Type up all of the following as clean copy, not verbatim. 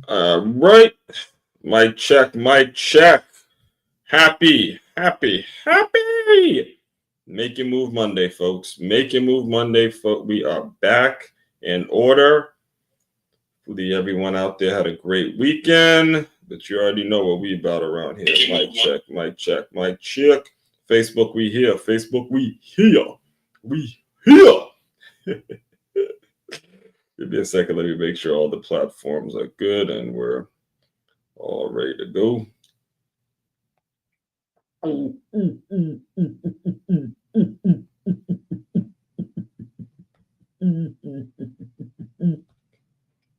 All right. Mic check, mic check. Happy, happy, happy. Make your move Monday, folks. Make your move Monday, folks. We are back in order. Hopefully, everyone out there had a great weekend. But you already know what we about around here. Mic check, mic check, mic check. Facebook, we here. Facebook, we here. We here. Give me a second. Let me make sure all the platforms are good and we're all ready to go.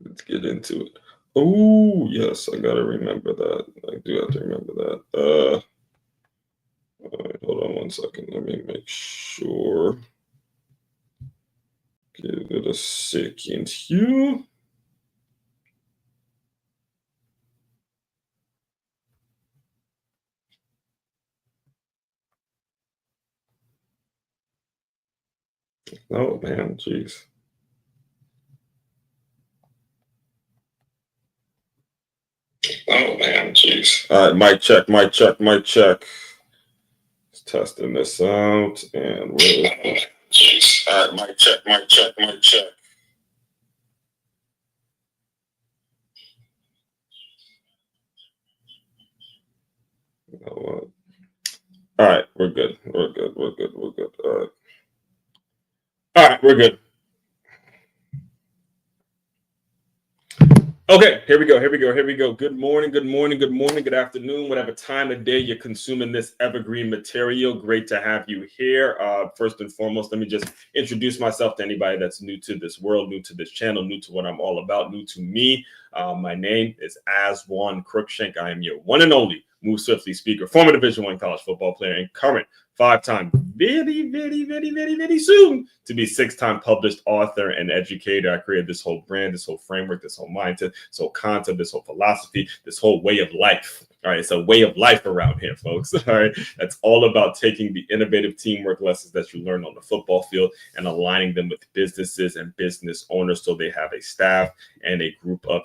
Let's get into it. Oh, yes, I gotta remember that. I do have to remember that. All right, hold on one second. Let me make sure. Give it a second here. Oh man, jeez. Oh man, jeez. All right, mic check, mic check, mic check. Just testing this out, and we're. Jeez. All right, mic check, mic check, mic check. You know what? All right, we're good. We're good. We're good. We're good. All right. All right, we're good. Okay, here we go. Here we go. Here we go. Good morning. Good morning. Good morning. Good afternoon. Whatever time of day you're consuming this evergreen material, great to have you here. First and foremost, let me just introduce myself to anybody that's new to this world, new to this channel, new to what I'm all about, new to me. My name is Aswan Crookshank. I am your one and only Move Swiftly speaker, former Division I college football player, and current five-time, very soon to be six-time published author and educator. I created this whole brand, this whole framework, this whole mindset, this whole concept, this whole philosophy, this whole way of life. All right, it's a way of life around here, folks. All right, that's all about taking the innovative teamwork lessons that you learn on the football field and aligning them with businesses and business owners so they have a staff and a group of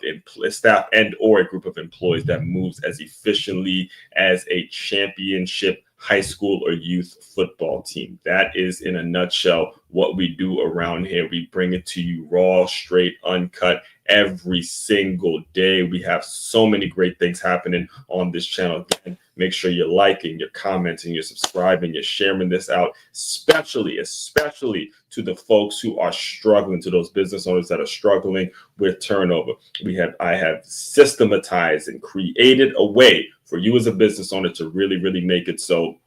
staff and or a group of employees that moves as efficiently as a championship high school or youth football team. That is, in a nutshell, what we do around here. We bring it to you raw, straight, uncut, every single day. We have so many great things happening on this channel. Again, make sure you're liking, you're commenting, you're subscribing, you're sharing this out, especially to the folks who are struggling, to those business owners that are struggling with turnover. I have systematized and created a way for you as a business owner to really make it so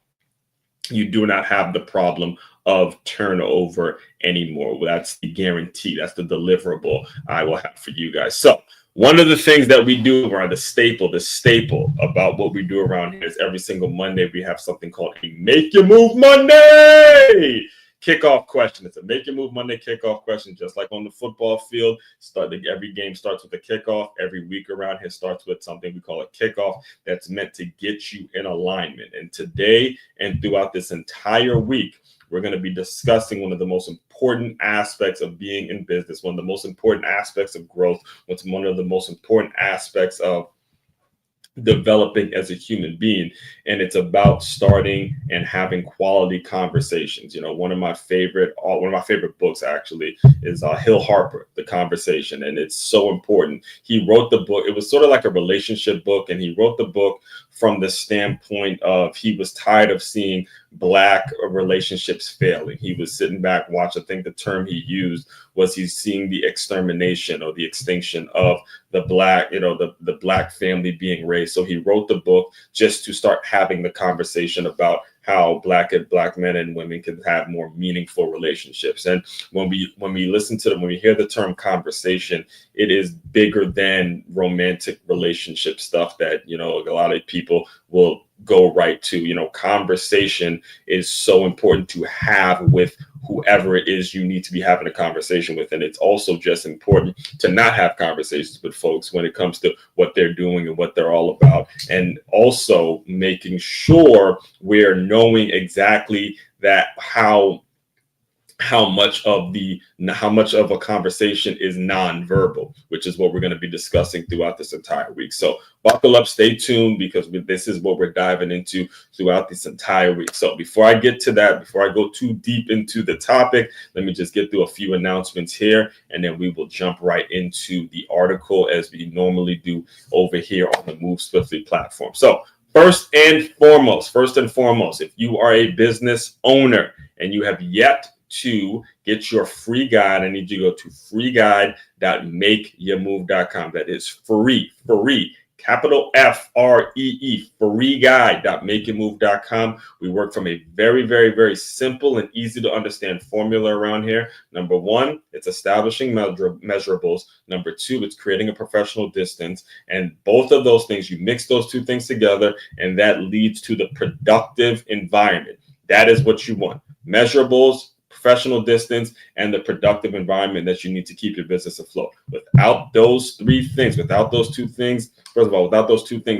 you do not have the problem of turnover anymore. That's the guarantee. That's the deliverable I will have for you guys. So one of the things that we do around the staple about what we do around here is every single Monday we have something called a Make Your Move Monday kickoff question. It's a Make Your Move Monday kickoff question, just like on the football field. Every game starts with a kickoff. Every week around here starts with something we call a kickoff that's meant to get you in alignment. And today and throughout this entire week, we're going to be discussing one of the most important aspects of being in business, one of the most important aspects of growth, one of the most important aspects of developing as a human being, and it's about starting and having quality conversations. You know, one of my favorite books actually is Hill Harper, The Conversation, and it's so important. He wrote the book. It was sort of like a relationship book, and he wrote the book from the standpoint of he was tired of seeing Black relationships failing. He was sitting back watching. I think the term he used was he's seeing the extermination or the extinction of the Black, the Black family being raised. So he wrote the book just to start having the conversation about how Black men and women can have more meaningful relationships. And when we hear the term conversation, it is bigger than romantic relationship stuff that, a lot of people will go right to. Conversation is so important to have with whoever it is you need to be having a conversation with. And it's also just important to not have conversations with folks when it comes to what they're doing and what they're all about. And also making sure we're knowing exactly that how how much of a conversation is nonverbal, which is what we're going to be discussing throughout this entire week. So buckle up, stay tuned, because this is what we're diving into throughout this entire week. So before I get to that, before I go too deep into the topic, let me just get through a few announcements here, and then we will jump right into the article as we normally do over here on the Move Swiftly platform. So first and foremost, if you are a business owner and you have yet to get your free guide, I need you to go to freeguide.makeyourmove.com. That is free, capital FREE, freeguide.makeyourmove.com. We work from a very, very, very simple and easy to understand formula around here. Number one, it's establishing measurables. Number two, it's creating a professional distance. And both of those things, you mix those two things together, and that leads to the productive environment. That is what you want. Measurables, professional distance, and the productive environment that you need to keep your business afloat. Without those two things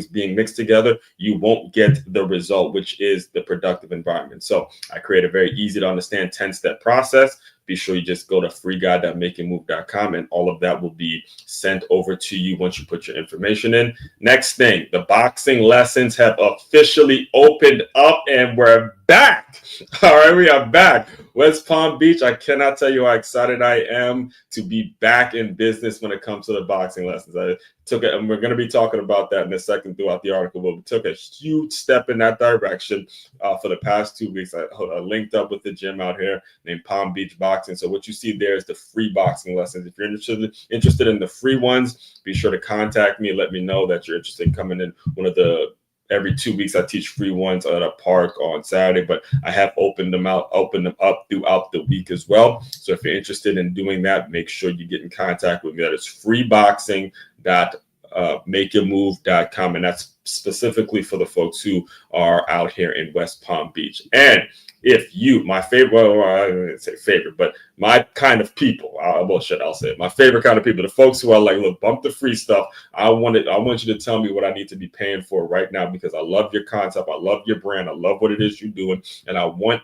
being mixed together, you won't get the result, which is the productive environment. So I create a very easy to understand 10-step process. Be sure you just go to freeguide.makeyourmove.com, and all of that will be sent over to you once you put your information in. Next thing, the boxing lessons have officially opened up, and we're back. All right, we are back. West Palm Beach, I cannot tell you how excited I am to be back in business when it comes to the boxing lessons. And we're going to be talking about that in a second throughout the article, but we took a huge step in that direction for the past 2 weeks. I linked up with the gym out here named Palm Beach Boxing. So what you see there is the free boxing lessons. If you're interested in the free ones, be sure to contact me and let me know that you're interested in coming in every 2 weeks. I teach free ones at a park on Saturday, but I have opened them up throughout the week as well. So if you're interested in doing that, make sure you get in contact with me. That is freeboxing.makeyourmove.com, and that's specifically for the folks who are out here in West Palm Beach. And if you, my favorite, well, I didn't say favorite, but my kind of people, I'll say it, my favorite kind of people, the folks who are like, look, bump the free stuff. I want you to tell me what I need to be paying for right now, because I love your concept. I love your brand. I love what it is you're doing. And I want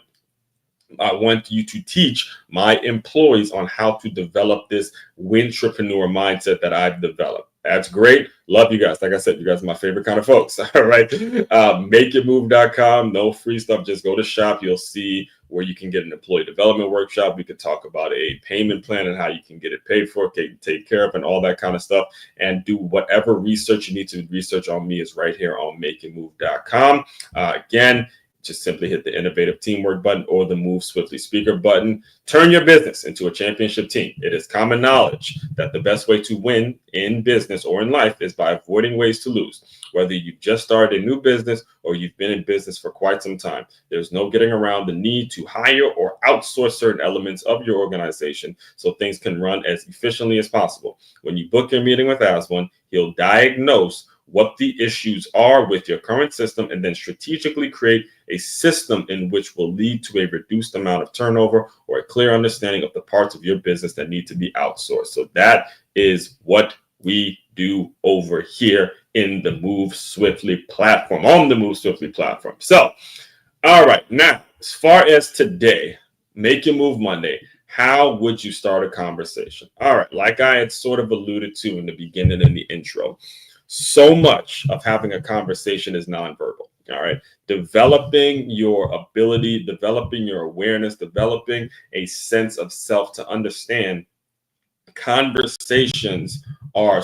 you to teach my employees on how to develop this wintrepreneur mindset that I've developed. That's great. Love you guys. Like I said, you guys are my favorite kind of folks. All right. Makeyourmove.com. No free stuff. Just go to shop. You'll see where you can get an employee development workshop. We could talk about a payment plan and how you can get it paid for, take care of, and all that kind of stuff. And do whatever research you need to research on me is right here on makeyourmove.com. Again, just simply hit the innovative teamwork button or the Move Swiftly speaker button. Turn your business into a championship team. It is common knowledge that the best way to win in business or in life is by avoiding ways to lose. Whether you've just started a new business or you've been in business for quite some time, there's no getting around the need to hire or outsource certain elements of your organization so things can run as efficiently as possible. When you book your meeting with Aswan, he'll diagnose what the issues are with your current system and then strategically create a system in which will lead to a reduced amount of turnover or a clear understanding of the parts of your business that need to be outsourced. So that is what we do over here in the Move Swiftly platform, on the Move Swiftly platform. So, all right, now, as far as today, Make Your Move Monday, how would you start a conversation? All right, like I had sort of alluded to in the beginning in the intro, so much of having a conversation is nonverbal. All right. Developing your ability, developing your awareness, developing a sense of self to understand conversations are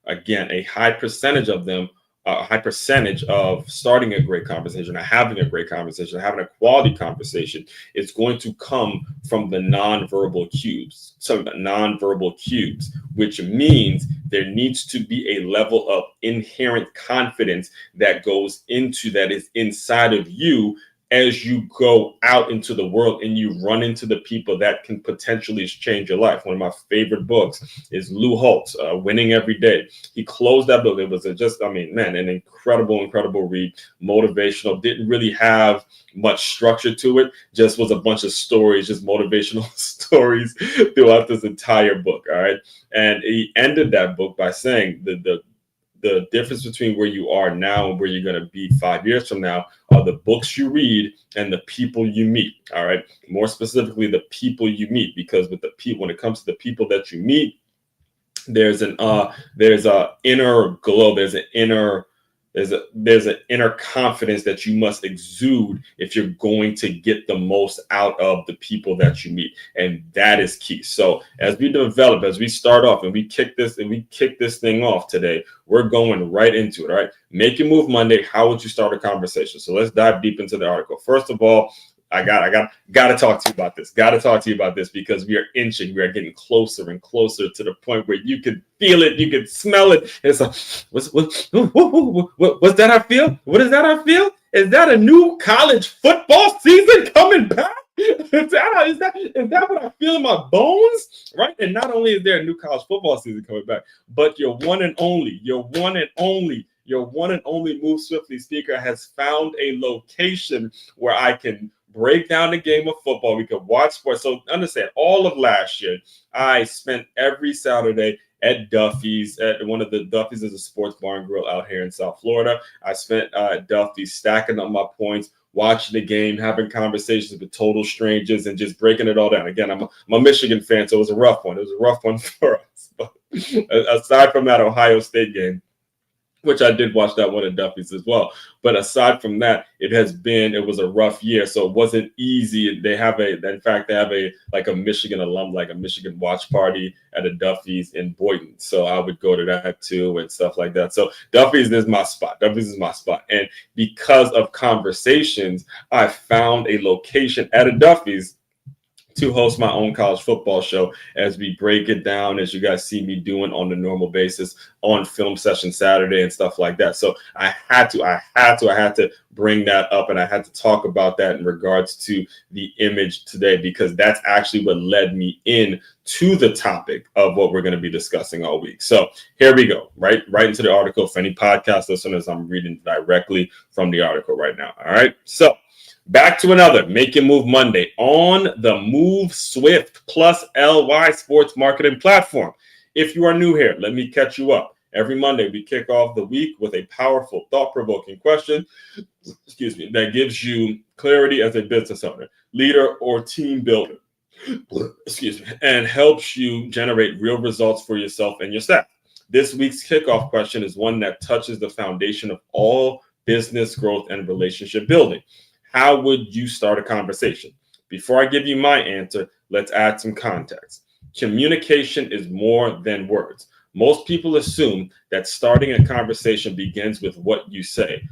again, a high percentage of them, a high percentage of starting a great conversation, or having a great conversation, having a quality conversation is going to come from the nonverbal cues. So the nonverbal cues, which means there needs to be a level of inherent confidence that goes into that is inside of you as you go out into the world and you run into the people that can potentially change your life. One of my favorite books is Lou Holtz, Winning Every Day. He closed that book. It was an incredible read, motivational, didn't really have much structure to it, just was a bunch of stories, just motivational stories throughout this entire book. All right. And he ended that book by saying the the difference between where you are now and where you're going to be 5 years from now are the books you read and the people you meet. All right. More specifically, the people you meet, because with the people, when it comes to the people that you meet, there's a inner glow. There's an inner confidence that you must exude if you're going to get the most out of the people that you meet, and that is key. So as we start off and we kick this thing off today, we're going right into it. All right, Make Your Move Monday. How would you start a conversation? So let's dive deep into the article. First of all, I got to talk to you about this. Got to talk to you about this because we are inching. We are getting closer and closer to the point where you can feel it, you can smell it. It's like, what's that I feel? What is that I feel? Is that a new college football season coming back? Is that what I feel in my bones? Right? And not only is there a new college football season coming back, but your one and only Move Swiftly speaker has found a location where I can break down the game of football. We could watch sports. So understand, all of last year, I spent every Saturday at Duffy's. At one of the Duffy's is a sports bar and grill out here in South Florida. I spent at Duffy's stacking up my points, watching the game, having conversations with total strangers, and just breaking it all down. Again, I'm a Michigan fan, so it was a rough one. It was a rough one for us. But aside from that Ohio State game, which I did watch that one at Duffy's as well. But aside from that, it was a rough year. So it wasn't easy. In fact, they have a Michigan alum, like a Michigan watch party at a Duffy's in Boynton. So I would go to that too and stuff like that. So Duffy's is my spot. And because of conversations, I found a location at a Duffy's to host my own college football show as we break it down, as you guys see me doing on a normal basis on Film Session Saturday and stuff like that. So I had to bring that up, and I had to talk about that in regards to the image today, because that's actually what led me in to the topic of what we're going to be discussing all week. So here we go, right into the article. For any podcast listeners, I'm reading directly from the article right now. All right. So back to another Make Your Move Monday on the Move Swift plus LY sports marketing platform. If you are new here, let me catch you up. Every Monday, we kick off the week with a powerful, thought-provoking question, that gives you clarity as a business owner, leader, or team builder, and helps you generate real results for yourself and your staff. This week's kickoff question is one that touches the foundation of all business growth and relationship building. How would you start a conversation? Before I give you my answer, let's add some context. Communication is more than words. Most people assume that starting a conversation begins with what you say,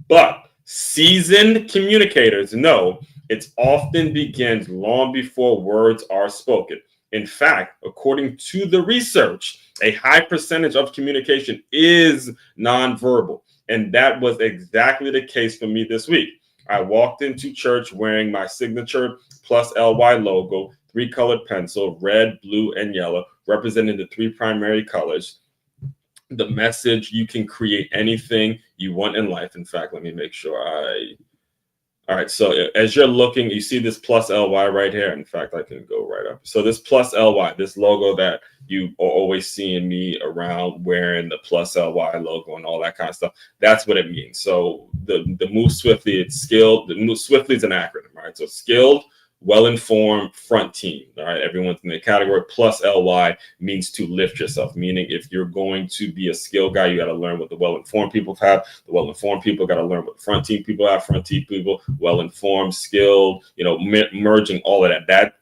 but seasoned communicators know it often begins long before words are spoken. In fact, according to the research, a high percentage of communication is nonverbal, and that was exactly the case for me this week. I walked into church wearing my signature plus LY logo, 3-colored pencil, red, blue, and yellow, representing the 3 primary colors. The message: you can create anything you want in life. In fact, let me make sure all right, so as you're looking, you see this plus LY right here. In fact, I can go right up. So this plus LY, this logo that you are always seeing me around wearing, the plus LY logo and all that kind of stuff, that's what it means. So the Move Swiftly, it's skilled. The Move Swiftly is an acronym, right? So skilled, well-informed front team. All right, everyone's in the category. Plus LY means to lift yourself, meaning if you're going to be a skilled guy, you got to learn what the well-informed people have. The well-informed people got to learn what the front team people have. Front team people, well-informed, skilled, merging all of that.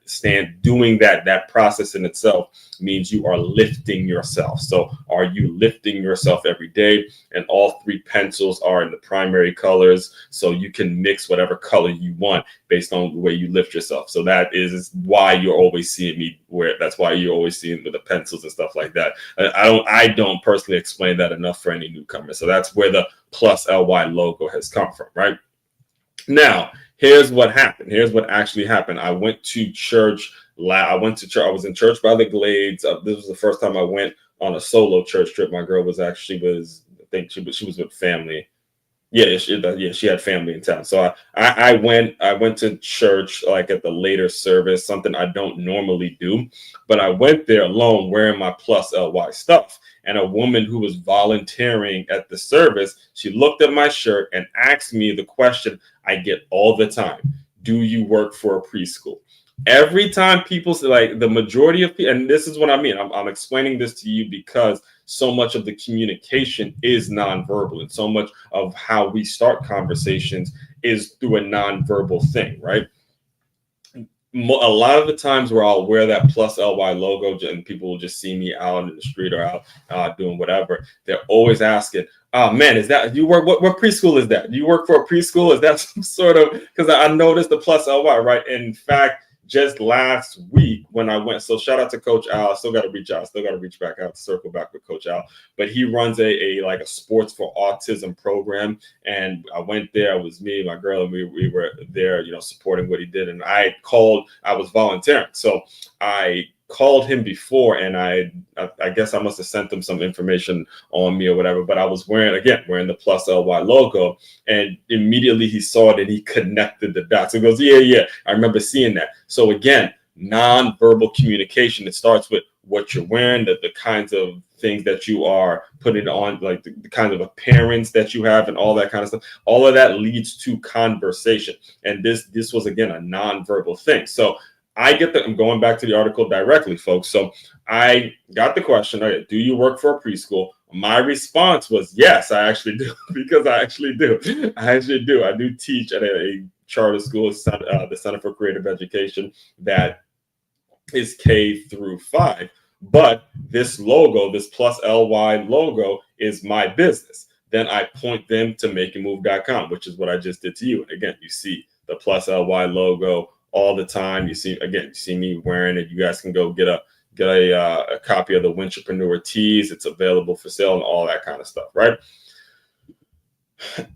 Doing that process in itself means you are lifting yourself. So are you lifting yourself every day? And all 3 pencils are in the primary colors, so you can mix whatever color you want based on the way you lift yourself. So that is why you're always seeing me wear. That's why you're always seeing with the pencils and stuff like that. I don't personally explain that enough for any newcomer. So that's where the plus LY logo has come from, right? Now, here's what happened. Here's what actually happened. I went to church. I was in church by the Glades. This was the first time I went on a solo church trip. My girl was she was with family. Yeah, she had family in town. So I went to church like at the later service, something I don't normally do, but I went there alone wearing my plus LY stuff. and a woman who was volunteering at the service, she looked at my shirt and asked me the question I get all the time: do you work for a preschool? Every time people say, like, the majority of people, and this is what I mean, I'm explaining this to you because so much of the communication is nonverbal, and so much of how we start conversations is through a nonverbal thing, right? A lot of the times where I'll wear that plus LY logo and people will just see me out in the street or out doing whatever, they're always asking, oh man, is that you work? What preschool is that? Do you work for a preschool? Is that some sort of, because I noticed the plus LY, right? In fact, just last week when I went, so shout out to Coach Al. I still got to reach out, still got to reach back out to circle back with Coach Al. But he runs a sports for autism program. And I went there, it was me, my girl, and we were there, supporting what he did. And I was volunteering. So I called him before, and I guess I must have sent him some information on me or whatever, but I was wearing the plus LY logo, and immediately he saw it and he connected the dots. He goes, yeah, I remember seeing that. So again, non-verbal communication, it starts with what you're wearing, the kinds of things that you are putting on, like the kind of appearance that you have and all that kind of stuff. All of that leads to conversation. And this was, again, a non-verbal thing. So I'm going back to the article directly, folks. So I got the question, okay, do you work for a preschool? My response was, yes, I actually do, because I actually do. I do teach at a charter school, the Center for Creative Education, that is K through 5. But this logo, this plus LY logo, is my business. Then I point them to makeitmove.com, which is what I just did to you. And again, you see the plus LY logo all the time. You see me wearing it. You guys can go get a copy of the Wintrepreneur tees. It's available for sale and all that kind of stuff, right?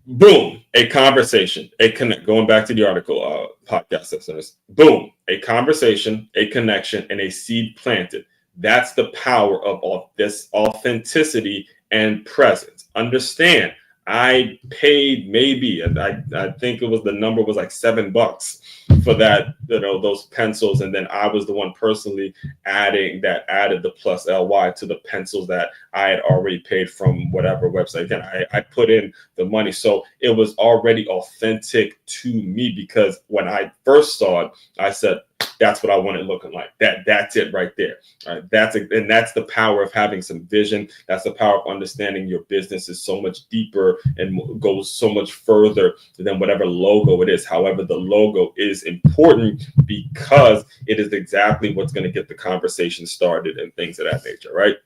Boom, a conversation, a connect. Going back to the article, podcast listeners. Boom, a conversation, a connection, and a seed planted. That's the power of all this authenticity and presence. Understand, I paid maybe, and I think the number was like $7 for that, those pencils. And then I was the one personally added the plus LY to the pencils that I had already paid from whatever website. Again, I put in the money. So it was already authentic to me, because when I first saw it, I said, that's what I want it looking like. That's it right there. All right. And that's the power of having some vision. That's the power of understanding your business is so much deeper and goes so much further than whatever logo it is. However, the logo is important because it is exactly what's going to get the conversation started and things of that nature, right?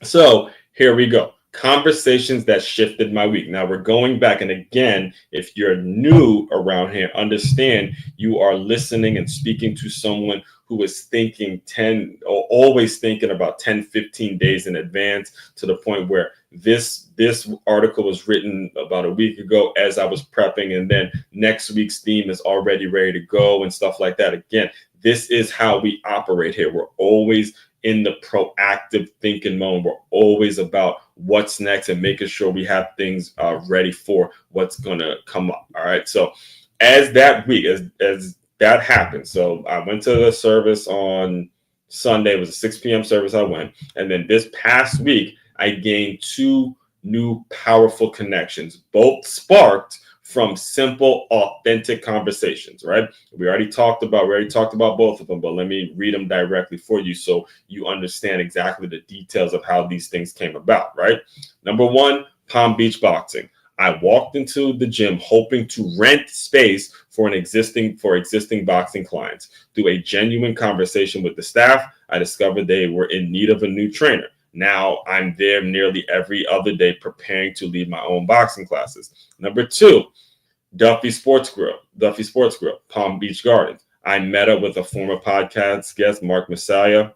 So here we go. Conversations that shifted my week. Now we're going back. And again, if you're new around here, understand you are listening and speaking to someone who is always thinking about 10, 15 days in advance, to the point where this article was written about a week ago as I was prepping. And then next week's theme is already ready to go and stuff like that. Again, this is how we operate here. We're always in the proactive thinking mode. We're always about what's next and making sure we have things ready for what's going to come up. All right. So as that week, as that happened, so I went to the service on Sunday. It was a 6 p.m. service. I went. And then this past week, I gained 2 new powerful connections, both sparked from simple, authentic conversations, right? We already talked about both of them, but let me read them directly for you so you understand exactly the details of how these things came about, right? Number 1, Palm Beach boxing. I walked into the gym hoping to rent space for existing boxing clients. Through a genuine conversation with the staff, I discovered they were in need of a new trainer. Now I'm there nearly every other day preparing to lead my own boxing classes. Number 2, Duffy Sports Grill, Palm Beach Gardens. I met up with a former podcast guest, Mark Messiah,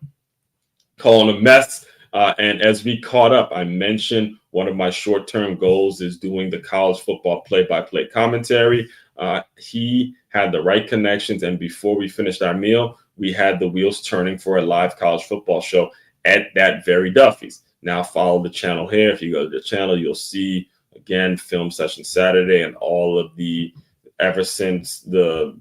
calling a mess. And as we caught up, I mentioned one of my short-term goals is doing the college football play-by-play commentary. He had the right connections. And before we finished our meal, we had the wheels turning for a live college football show at that very Duffy's. Now follow the channel here. If you go to the channel, you'll see, again, film session Saturday and all of ever since the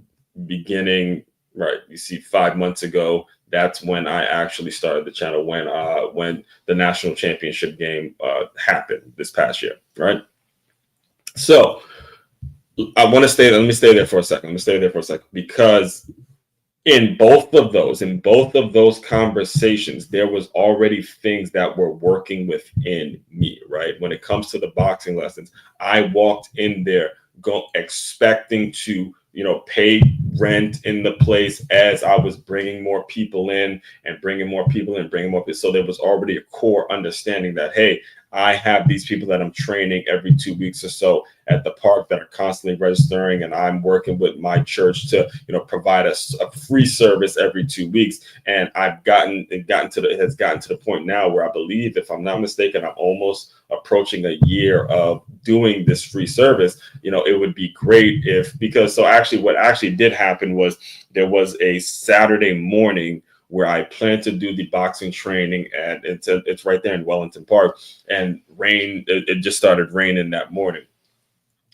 beginning, right? You see 5 months ago, That's when I actually started the channel, when the national championship game happened this past year, right? So I want to stay there. Let me stay there for a second. Because in both of those conversations, there was already things that were working within me, right? When it comes to the boxing lessons, I walked in there expecting to, pay rent in the place as I was bringing more people in and bringing more people in, bringing more people. So there was already a core understanding that, hey, I have these people that I'm training every 2 weeks or so at the park that are constantly registering, and I'm working with my church to, provide us a free service every 2 weeks. And it has gotten to the point now where I believe, if I'm not mistaken, I'm almost approaching a year of doing this free service. It would be great what actually did happen was there was a Saturday morning where I planned to do the boxing training, and it's right there in Wellington Park, and it just started raining that morning.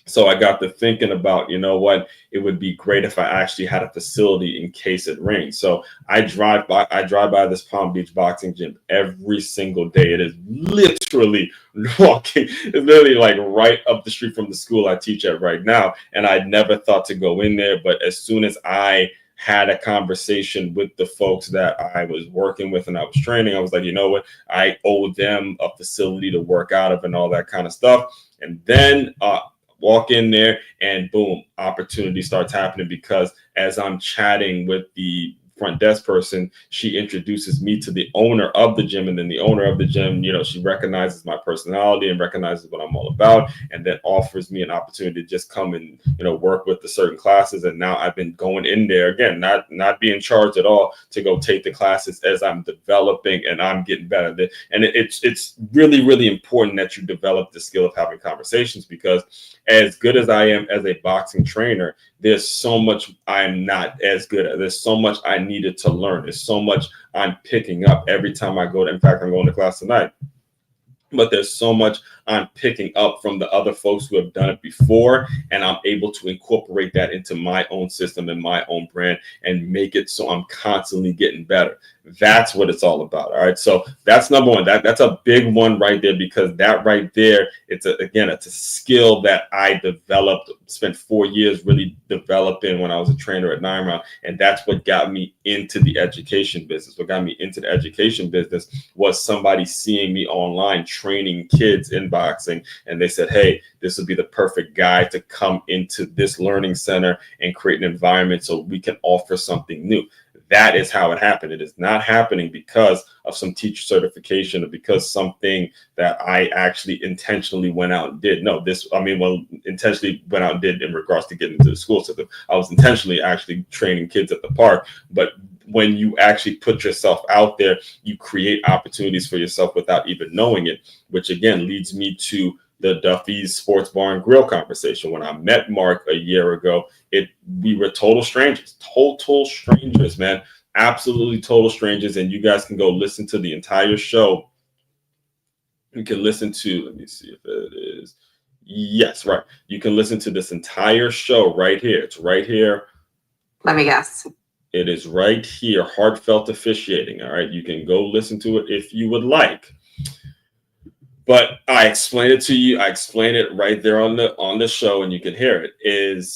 So I got to thinking about, it would be great if I actually had a facility in case it rains. So I drive by this Palm Beach boxing gym every single day. It is literally it's literally like right up the street from the school I teach at right now. And I never thought to go in there. But as soon as I had a conversation with the folks that I was working with and I was training, I was like, you know what, I owe them a facility to work out of and all that kind of stuff. And then walk in there and boom, opportunity starts happening, because as I'm chatting with the front desk person, she introduces me to the owner of the gym, and then the owner of the gym, she recognizes my personality and recognizes what I'm all about, and then offers me an opportunity to just come and work with the certain classes. And now I've been going in there again, not being charged at all, to go take the classes as I'm developing and I'm getting better. And it's really, really important that you develop the skill of having conversations, because as good as I am as a boxing trainer, there's so much I'm not as good at. There's so much I needed to learn. There's so much I'm picking up every time I go to, in fact, I'm going to class tonight. But there's so much I'm picking up from the other folks who have done it before, and I'm able to incorporate that into my own system and my own brand and make it so I'm constantly getting better. That's what it's all about. All right. So that's number one. That's a big one right there, because that right there, it's a skill that I developed, spent 4 years really developing when I was a trainer at 9 Round. And that's what got me into the education business. What got me into the education business was somebody seeing me online training kids in boxing. And they said, hey, this would be the perfect guy to come into this learning center and create an environment so we can offer something new. That is how it happened. It is not happening because of some teacher certification or because something that I actually intentionally went out and did. No, intentionally went out and did in regards to getting into the school system. I was intentionally actually training kids at the park. But when you actually put yourself out there, you create opportunities for yourself without even knowing it, which again leads me to the Duffy's Sports Bar and Grill conversation. When I met Mark a year ago, we were total strangers, man, absolutely total strangers. And you guys can go listen to the entire show. You can listen to, let me see if it is. Yes, right. You can listen to this entire show right here. It's right here. Let me guess. It is right here. Heartfelt Officiating. All right. You can go listen to it if you would like. But I explained it to you. I explained it right there on the show, and you can hear it.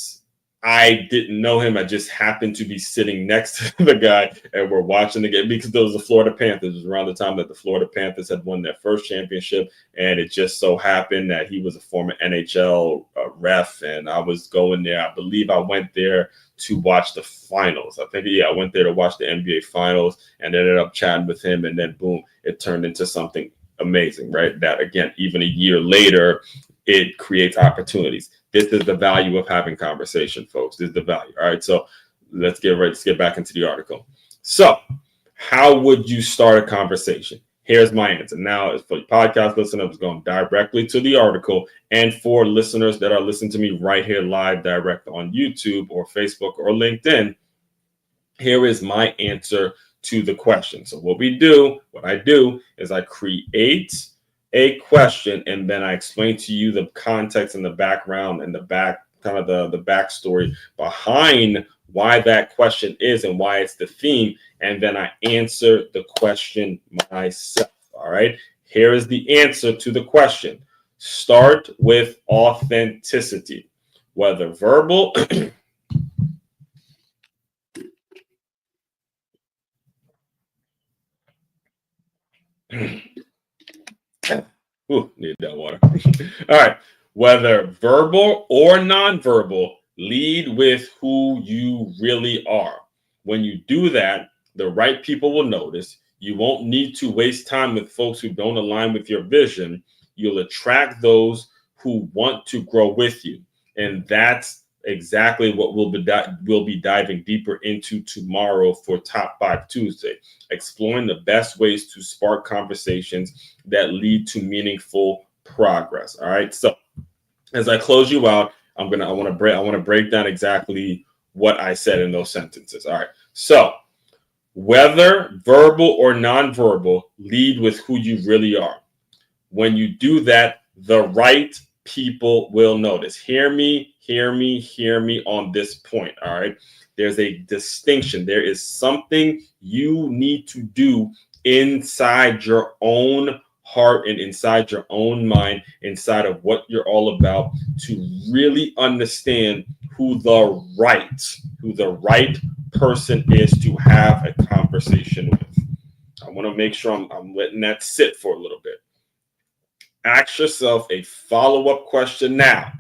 I didn't know him. I just happened to be sitting next to the guy, and we're watching the game because there was the Florida Panthers. It was around the time that the Florida Panthers had won their first championship, and it just so happened that he was a former NHL ref, and I was going there. I believe I went there to watch the finals. I went there to watch the NBA finals and ended up chatting with him, and then boom, it turned into something amazing, right? That again, even a year later, it creates opportunities. This is the value of having conversation, folks. This is the value. All right. So let's get back into the article. So how would you start a conversation? Here's my answer. Now, for podcast listeners, going directly to the article, and for listeners that are listening to me right here live, direct on YouTube or Facebook or LinkedIn, here is my answer to the question. So what I do is I create a question, and then I explain to you the context and the background and the backstory behind why that question is and why it's the theme, and then I answer the question myself. All right, here is the answer to the question. Start with authenticity, whether verbal. Ooh, need that water. All right. Whether verbal or nonverbal, lead with who you really are. When you do that, the right people will notice. You won't need to waste time with folks who don't align with your vision. You'll attract those who want to grow with you. And that's exactly what we'll be diving deeper into tomorrow for Top 5 Tuesday, exploring the best ways to spark conversations that lead to meaningful progress. All right. So as I close you out, I want to break down exactly what I said in those sentences. All right. So whether verbal or nonverbal, lead with who you really are. When you do that, the right people will notice. Hear me on this point. All right. There's a distinction. There is something you need to do inside your own heart and inside your own mind, inside of what you're all about, to really understand who the right person is to have a conversation with. I want to make sure I'm letting that sit for a little bit. Ask yourself a follow-up question now.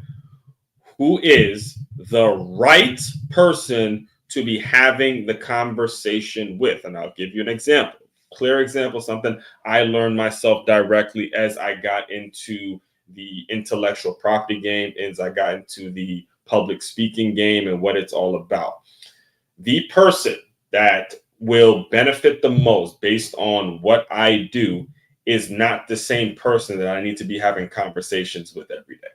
Who is the right person to be having the conversation with? And I'll give you an example, clear example, something I learned myself directly as I got into the intellectual property game, as I got into the public speaking game and what it's all about. The person that will benefit the most based on what I do is not the same person that I need to be having conversations with every day.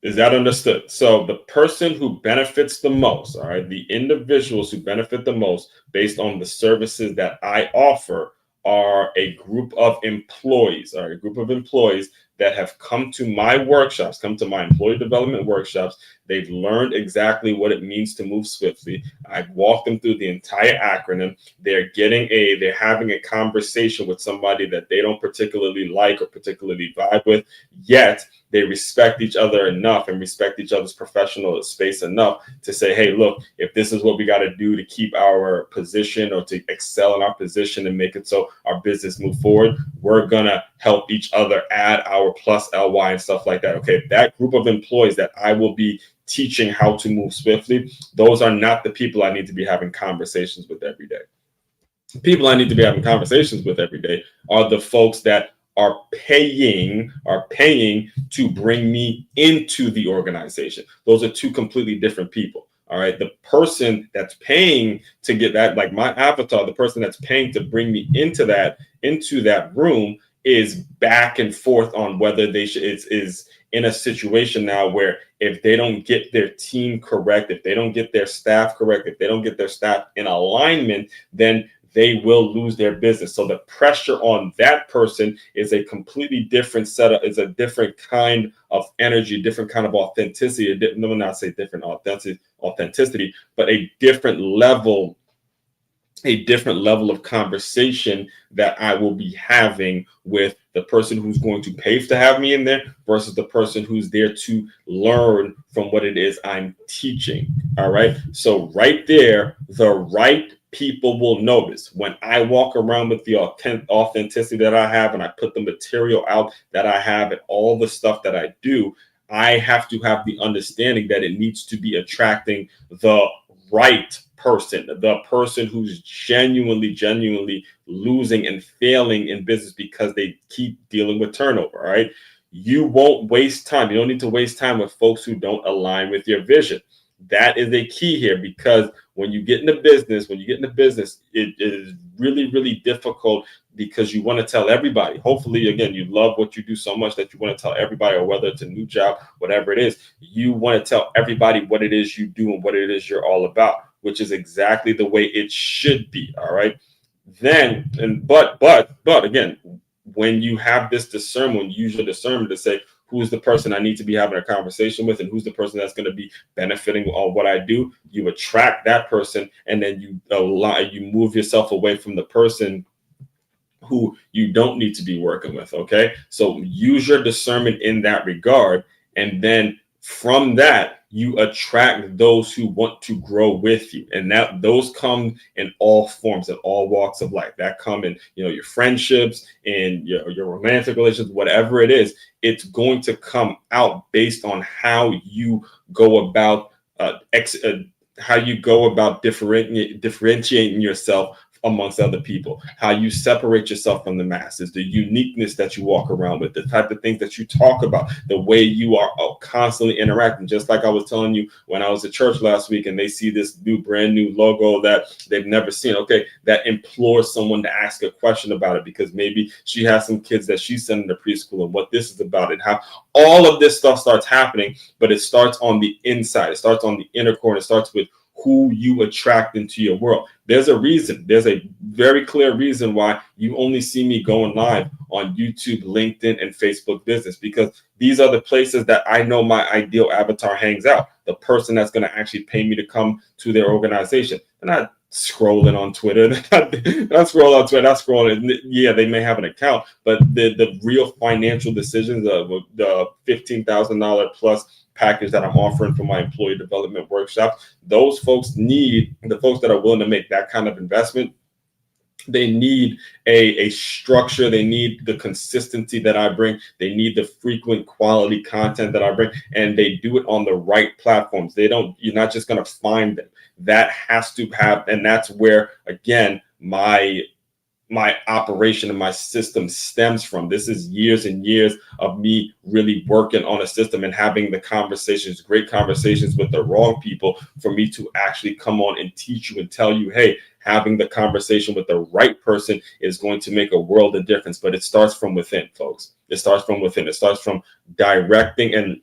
Is that understood? So the person who benefits the most, all right, the individuals who benefit the most based on the services that I offer are a group of employees, all right, a group of employees that have come to my workshops, come to my employee development workshops. They've learned exactly what it means to move swiftly. I've walked them through the entire acronym. They're having a conversation with somebody that they don't particularly like or particularly vibe with, yet they respect each other enough and respect each other's professional space enough to say, hey, look, if this is what we got to do to keep our position or to excel in our position and make it so our business move forward, we're going to help each other add our plus LY and stuff like that. Okay, that group of employees that I will be teaching how to move swiftly, those are not the people I need to be having conversations with every day. The people I need to be having conversations with every day are the folks that are paying to bring me into the organization. Those are two completely different people. All right. The person that's paying to get that, like my avatar, the person that's paying to bring me into that room is back and forth on whether they should is in a situation now where if they don't get their team correct, if they don't get their staff correct, if they don't get their staff in alignment, then they will lose their business. So the pressure on that person is a completely different setup, is a different kind of energy, different kind of authenticity. No, not say different authenticity, but a different level of conversation that I will be having with the person who's going to pay to have me in there versus the person who's there to learn from what it is I'm teaching. All right. So right there, the right people will notice when I walk around with the authenticity that I have and I put the material out that I have and all the stuff that I do. I have to have the understanding that it needs to be attracting the right person, the person who's genuinely losing and failing in business because they keep dealing with turnover. All right. You won't waste time. You don't need to waste time with folks who don't align with your vision. That is a key here, because when you get into business, it is really difficult because you want to tell everybody. Hopefully, again, you love what you do so much that you want to tell everybody, or whether it's a new job, whatever it is, you want to tell everybody what it is you do and what it is you're all about, which is exactly the way it should be. All right. But again, when you have this discernment, use your discernment to say, who's the person I need to be having a conversation with, and who's the person that's going to be benefiting on what I do. You attract that person, and then you move yourself away from the person who you don't need to be working with. Okay, so use your discernment in that regard, and then from that you attract those who want to grow with you, and that those come in all forms, in all walks of life. That come in, your friendships, in your romantic relations, whatever it is. It's going to come out based on how you go about differentiating yourself amongst other people, how you separate yourself from the masses, the uniqueness that you walk around with, the type of things that you talk about, the way you are constantly interacting. Just like I was telling you when I was at church last week and they see this brand new logo that they've never seen. Okay, that implores someone to ask a question about it, because maybe she has some kids that she's sending to preschool, and what this is about, and how all of this stuff starts happening. But it starts on the inside. It starts on the inner core. It starts with who you attract into your world. There's a reason. There's a very clear reason why you only see me going live on YouTube, LinkedIn, and Facebook Business, because these are the places that I know my ideal avatar hangs out. The person that's going to actually pay me to come to their organization. They're not scrolling on Twitter. They're not scrolling on Twitter. Not scrolling. Yeah, they may have an account, but the real financial decisions of the $15,000 plus package that I'm offering for my employee development workshop, those folks need, the folks that are willing to make that kind of investment, they need a structure. They need the consistency that I bring. They need the frequent quality content that I bring, and they do it on the right platforms. You're not just going to find them. That has to have, and that's where, again, my operation and my system stems from. This is years and years of me really working on a system and having the conversations, great conversations with the wrong people, for me to actually come on and teach you and tell you, hey, having the conversation with the right person is going to make a world of difference. But it starts from within, folks. It starts from within. It starts from directing, and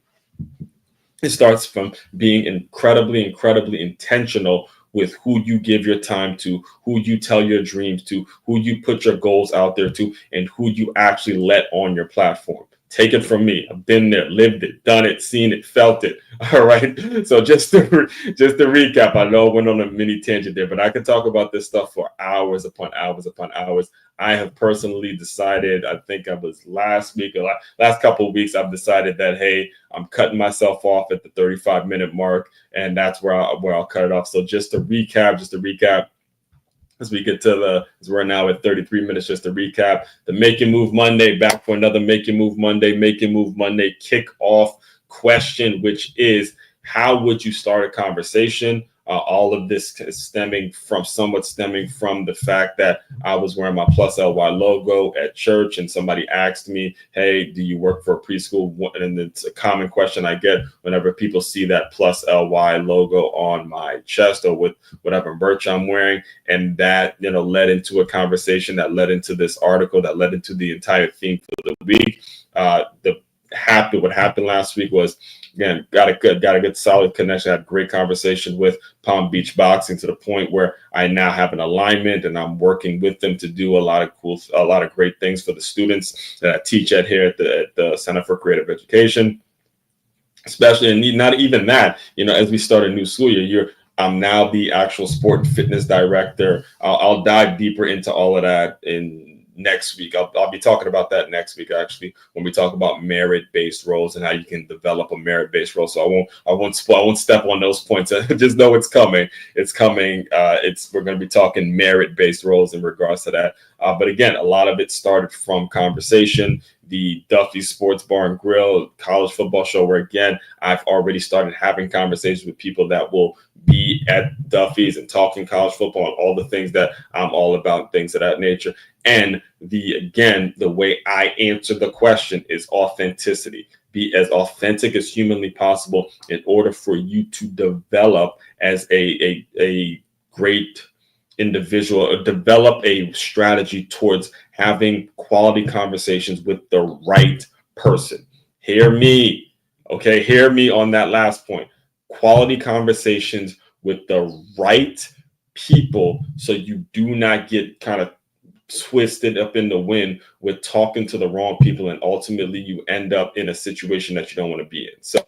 it starts from being incredibly, incredibly intentional with who you give your time to, who you tell your dreams to, who you put your goals out there to, and who you actually let on your platform. Take it from me. I've been there, lived it, done it, seen it, felt it. All right. So just to recap, I know I went on a mini tangent there, but I could talk about this stuff for hours upon hours upon hours. I have personally decided, I think I was last week or last couple of weeks, I've decided that, hey, I'm cutting myself off at the 35-minute mark, and that's where I'll cut it off. So just to recap, as we get to as we're now at 33 minutes, just to recap, the Make Your Move Monday, back for another Make Your Move Monday kickoff question, which is, how would you start a conversation? All of this is stemming from the fact that I was wearing my Plus LY logo at church, and somebody asked me, hey, do you work for a preschool? And it's a common question I get whenever people see that Plus LY logo on my chest or with whatever merch I'm wearing. And that, led into a conversation that led into this article that led into the entire theme for the week. What happened last week was, again, got a good solid connection. I had a great conversation with Palm Beach Boxing, to the point where I now have an alignment, and I'm working with them to do a lot of great things for the students that I teach at here at the Center for Creative Education. Especially, and not even that, as we start a new school year, I'm now the actual sport and fitness director. I'll dive deeper into all of that in next week. I'll be talking about that next week, actually, when we talk about merit-based roles and how you can develop a merit-based role. So I won't step on those points. Just know it's coming. It's coming. We're going to be talking merit-based roles in regards to that. But again, a lot of it started from conversation. The Duffy Sports Bar and Grill college football show, where, again, I've already started having conversations with people that will be at Duffy's and talking college football and all the things that I'm all about, things of that nature. And the way I answer the question is authenticity. Be as authentic as humanly possible in order for you to develop as a great individual, or develop a strategy towards having quality conversations with the right person. Hear me, okay? Hear me on that last point. Quality conversations with the right people, so you do not get kind of twisted up in the wind with talking to the wrong people, and ultimately you end up in a situation that you don't want to be in. So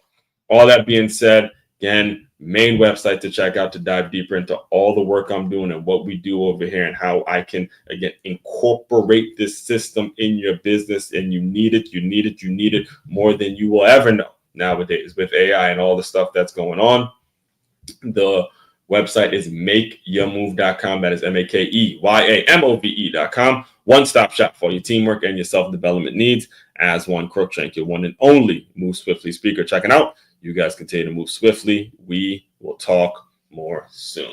all that being said, again, main website to check out to dive deeper into all the work I'm doing and what we do over here and how I can, again, incorporate this system in your business. And you need it more than you will ever know nowadays with AI and all the stuff that's going on. The website is makeyourmove.com. That is MakeYamove.com. One-stop shop for your teamwork and your self-development needs. As one Crookshank, your one and only Move Swiftly speaker. Checking out. You guys continue to move swiftly. We will talk more soon.